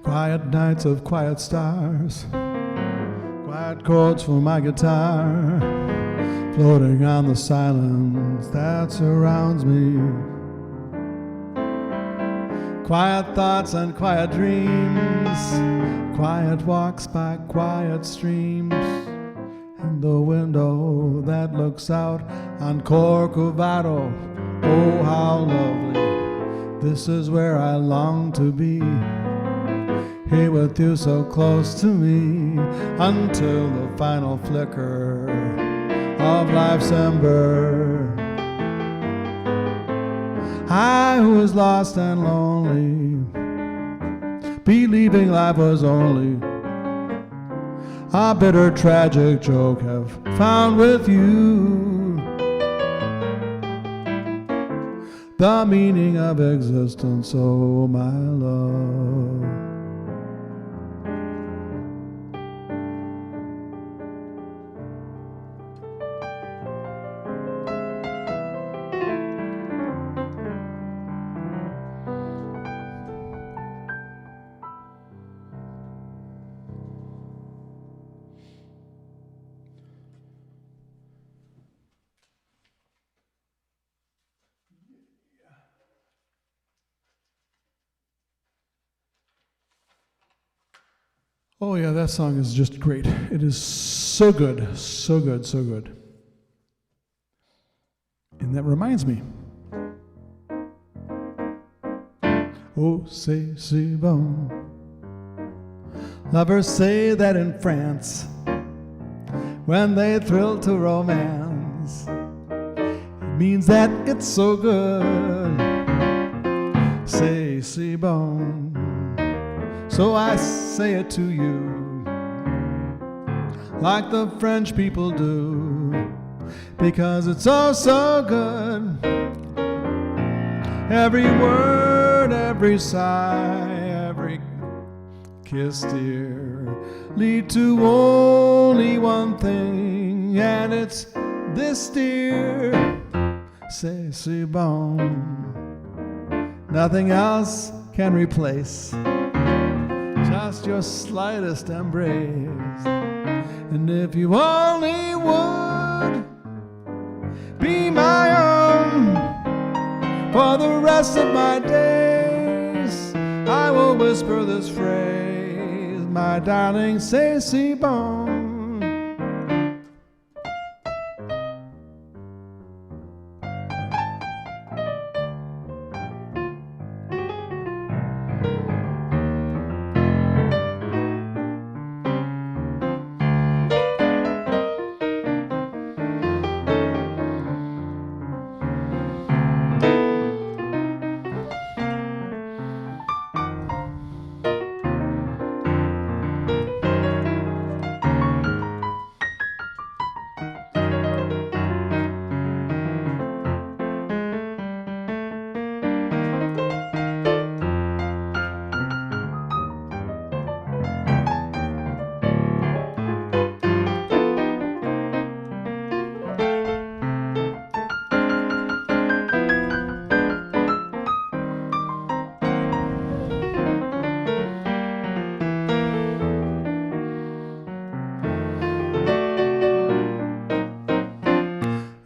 Quiet nights of quiet stars, quiet chords for my guitar, floating on the silence that surrounds me. Quiet thoughts and quiet dreams, quiet walks by quiet streams, and the window that looks out on Corcovado. Oh, how lovely. This is where I long to be, here with you so close to me, until the final flicker of life's ember. I was lost and lonely, believing life was only a bitter tragic joke I've found with you. The meaning of existence, oh my love. Oh yeah, that song is just great. It is so good, so good, so good. And that reminds me. Oh, c'est bon. Lovers say that in France, when they thrill to romance, it means that it's so good. C'est bon. So I say it to you, like the French people do, because it's oh so good. Every word, every sigh, every kiss, dear, lead to only one thing, and it's this, dear. C'est bon. Nothing else can replace just your slightest embrace. And if you only would be my own for the rest of my days, I will whisper this phrase, my darling, c'est bon.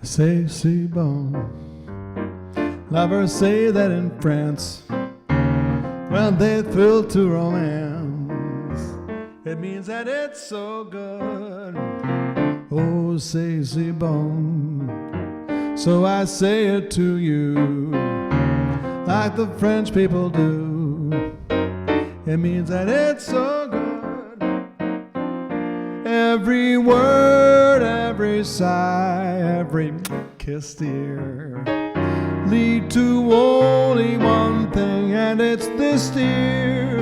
C'est bon. Lovers say that in France, when they thrill to romance, it means that it's so good. Oh, c'est bon. So I say it to you, like the French people do. It means that it's so good. Every word, every sigh, every kiss, dear, lead to only one thing, and it's this, dear.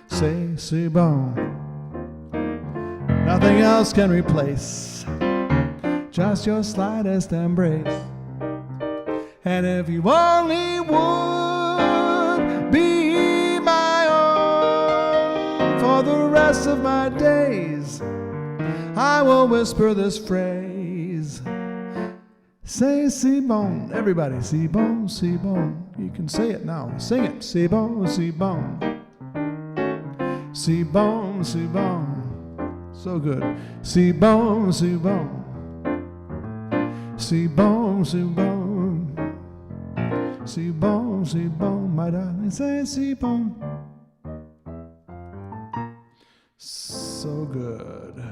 C'est bon. Nothing else can replace just your slightest embrace. And if you only would be my own for the rest of my days, I will whisper this phrase, c'est bon. Everybody, c'est bon, c'est bon. You can say it now. Sing it. C'est bon, c'est bon. C'est bon, c'est bon. So good. C'est bon, c'est bon. C'est bon, c'est bon. C'est bon, c'est bon, my darling. C'est bon. So good.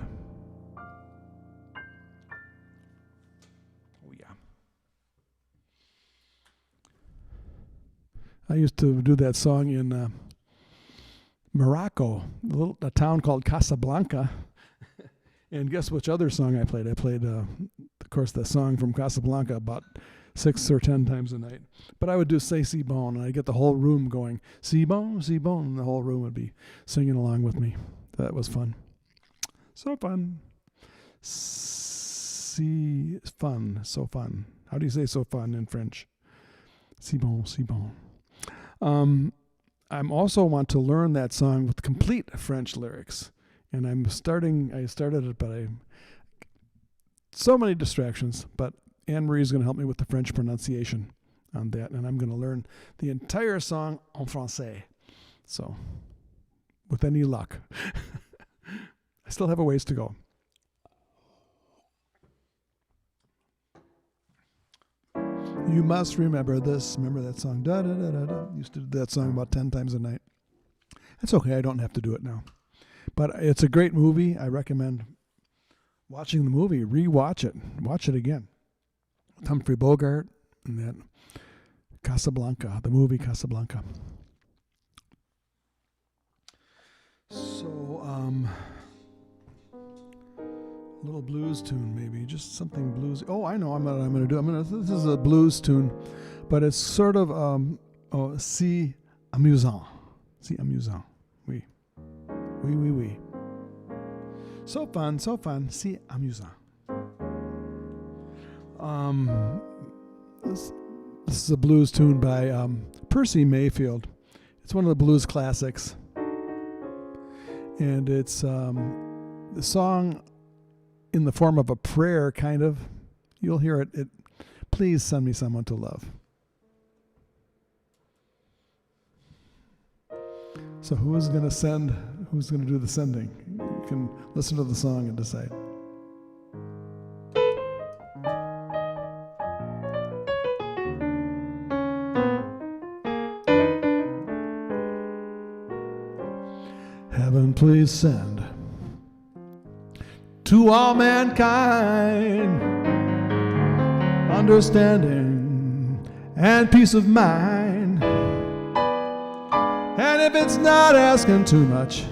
I used to do that song in Morocco, a town called Casablanca. And guess which other song I played? I played, of course, the song from Casablanca about 6 or 10 times a night. But I would do C'est bon, and I'd get the whole room going, C'est bon, and the whole room would be singing along with me. That was fun. So fun. Fun, so fun. How do you say so fun in French? C'est bon, c'est bon. I also want to learn that song with complete French lyrics. And I started it, but so many distractions, but Anne-Marie is going to help me with the French pronunciation on that, and I'm going to learn the entire song en français. So, with any luck. I still have a ways to go. You must remember this. Remember that song? Da da da da da. Used to do that song about 10 times a night. That's okay. I don't have to do it now. But it's a great movie. I recommend watching the movie. Rewatch it. Watch it again. Humphrey Bogart and that Casablanca, the movie Casablanca. So, a little blues tune maybe, just something blues. Oh, I know what I'm going to do. This is a blues tune, but it's sort of si amusant. Si amusant. Oui. Oui, oui, oui. So fun, si amusant. This is a blues tune by Percy Mayfield. It's one of the blues classics. And it's the song in the form of a prayer, kind of. You'll hear it. Please send me someone to love. So who's going to do the sending? You can listen to the song and decide. Heaven, please send to all mankind understanding and peace of mind. And if it's not asking too much,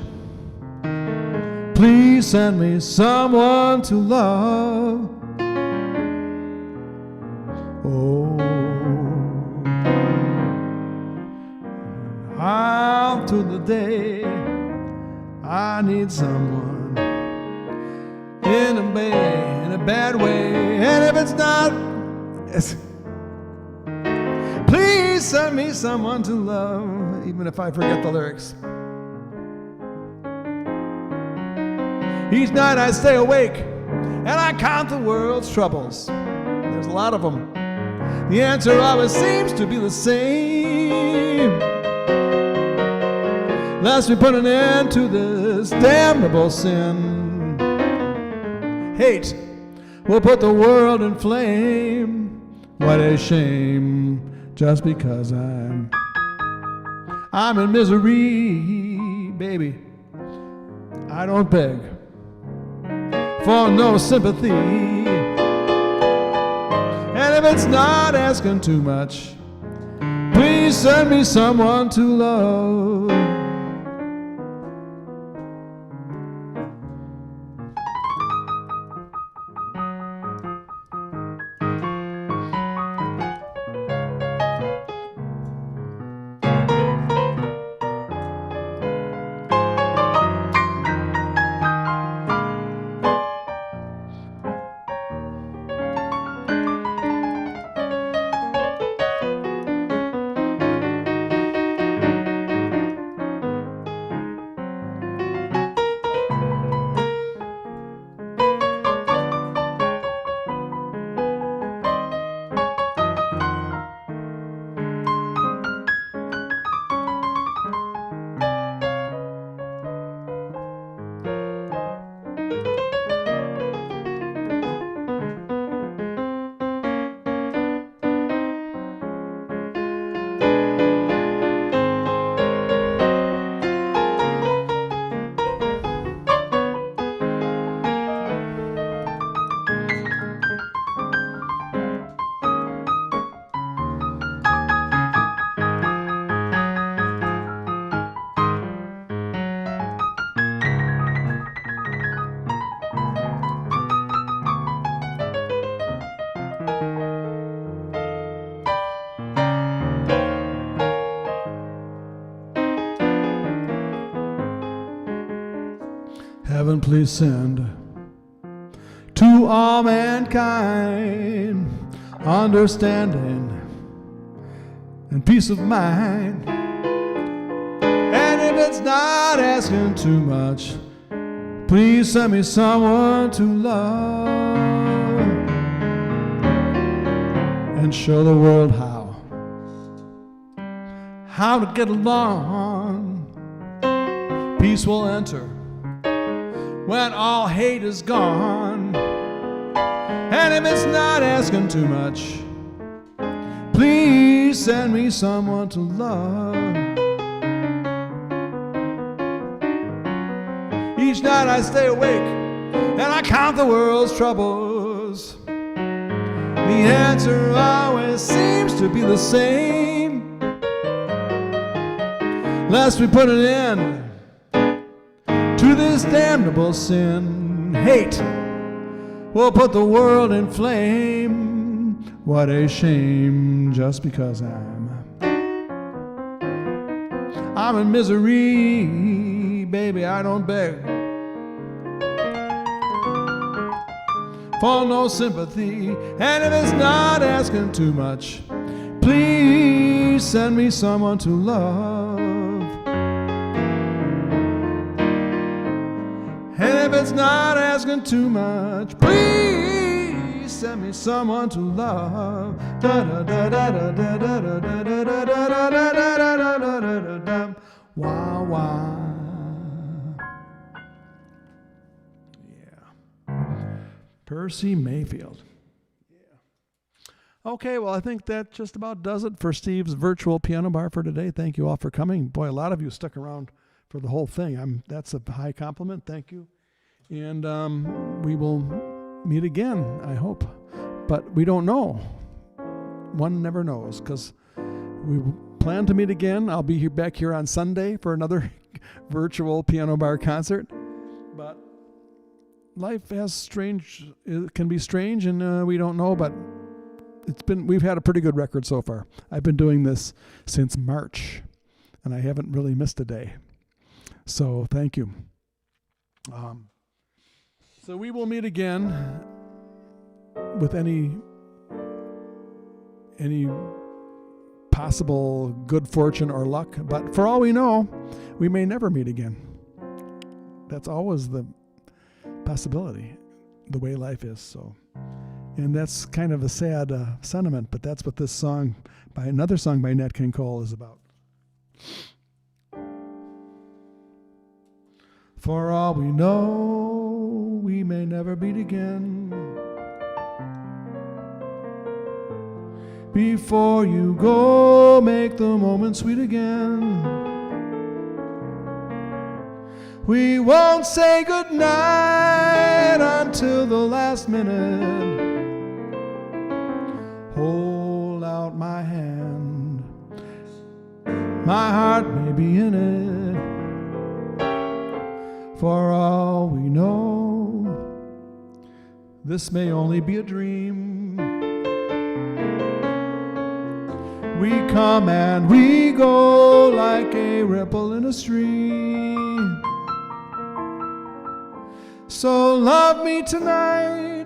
please send me someone to love. Oh, out to the day I need someone in a bad way. And if it's not, please send me someone to love, even if I forget the lyrics. Each night I stay awake and I count the world's troubles. There's a lot of them. The answer always seems to be the same. Lest we put an end to this damnable sin. Hate will put the world in flame. What a shame, just because I'm in misery, baby. I don't beg for no sympathy. And if it's not asking too much, please send me someone to love. Heaven, please send to all mankind understanding and peace of mind. And if it's not asking too much, please send me someone to love and show the world how to get along. Peace will enter when all hate is gone. And if it's not asking too much, please send me someone to love. Each night I stay awake and I count the world's troubles. The answer always seems to be the same. Lest we put an end to this damnable sin. Hate will put the world in flame. What a shame, just because I'm in misery, baby, I don't beg for no sympathy. And if it's not asking too much, please send me someone to love. And if it's not asking too much, please send me someone to love. Wow, wow. Yeah. Percy Mayfield. Yeah. Okay, well, I think that just about does it for Steve's virtual piano bar for today. Thank you all for coming. Boy, a lot of you stuck around for the whole thing. That's a high compliment. Thank you. And we will meet again, I hope. But we don't know. One never knows, because we plan to meet again. I'll be back here on Sunday for another virtual piano bar concert. But life can be strange, and we don't know. But we've had a pretty good record so far. I've been doing this since March, and I haven't really missed a day. So thank you. So we will meet again with any possible good fortune or luck. But for all we know, we may never meet again. That's always the possibility, the way life is. So, and that's kind of a sad sentiment, but that's what this song, another song by Nat King Cole, is about. For all we know, we may never meet again. Before you go, make the moment sweet again. We won't say goodnight until the last minute. Hold out my hand, my heart may be in it. For all we know, this may only be a dream. We come and we go like a ripple in a stream. So love me tonight.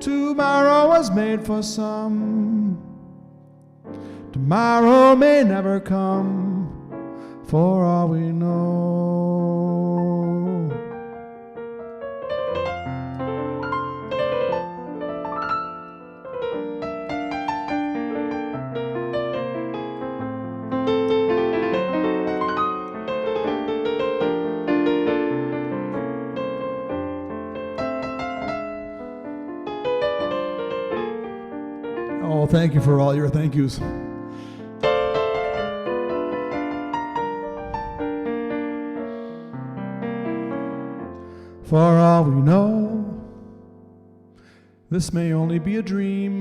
Tomorrow was made for some. Tomorrow may never come, for all we know. Oh, thank you for all your thank yous. For all we know, this may only be a dream.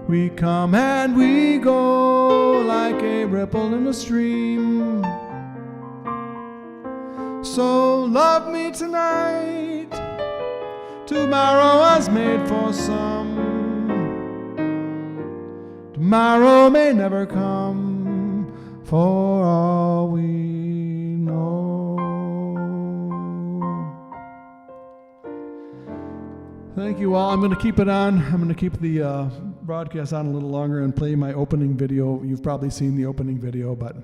We come and we go like a ripple in a stream. So love me tonight. Tomorrow was made for some. Tomorrow may never come, for all we know. Thank you all. I'm going to keep it on. I'm going to keep the broadcast on a little longer and play my opening video. You've probably seen the opening video, but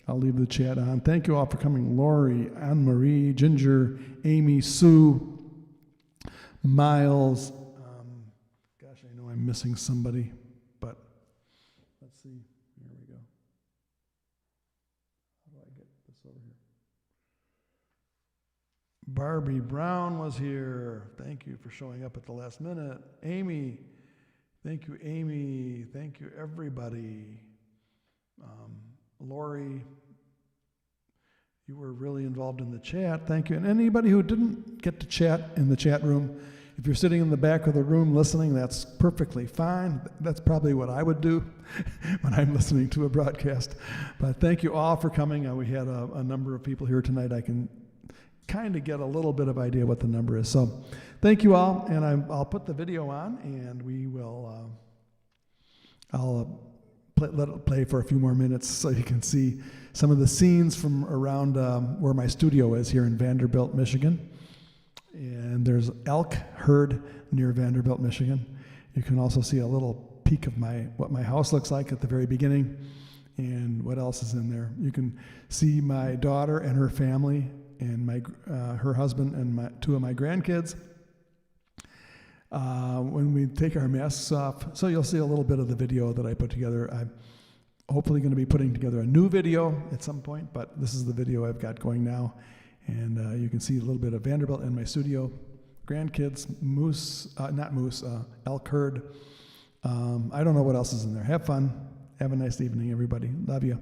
I'll leave the chat on. Thank you all for coming. Lori, Anne-Marie, Ginger, Amy, Sue, Miles. Gosh, I know I'm missing somebody, but let's see. Here we go. How do I get this over here? Barbie Brown was here. Thank you for showing up at the last minute. Amy. Thank you, Amy. Thank you, everybody. Lori. You were really involved in the chat. Thank you. And anybody who didn't get to chat in the chat room, if you're sitting in the back of the room listening, that's perfectly fine. That's probably what I would do when I'm listening to a broadcast. But thank you all for coming. We had a number of people here tonight. I can kind of get a little bit of idea what the number is. So thank you all, and I'll put the video on, and we will, let it play for a few more minutes so you can see some of the scenes from around where my studio is here in Vanderbilt, Michigan. And there's elk herd near Vanderbilt, Michigan. You can also see a little peek of what my house looks like at the very beginning, and what else is in there. You can see my daughter and her family, and her husband and two of my grandkids when we take our masks off. So you'll see a little bit of the video that I put together. I'm hopefully going to be putting together a new video at some point, but this is the video I've got going now. And you can see a little bit of Vanderbilt in my studio, grandkids, elk herd. I don't know what else is in there. Have fun. Have a nice evening, everybody. Love you.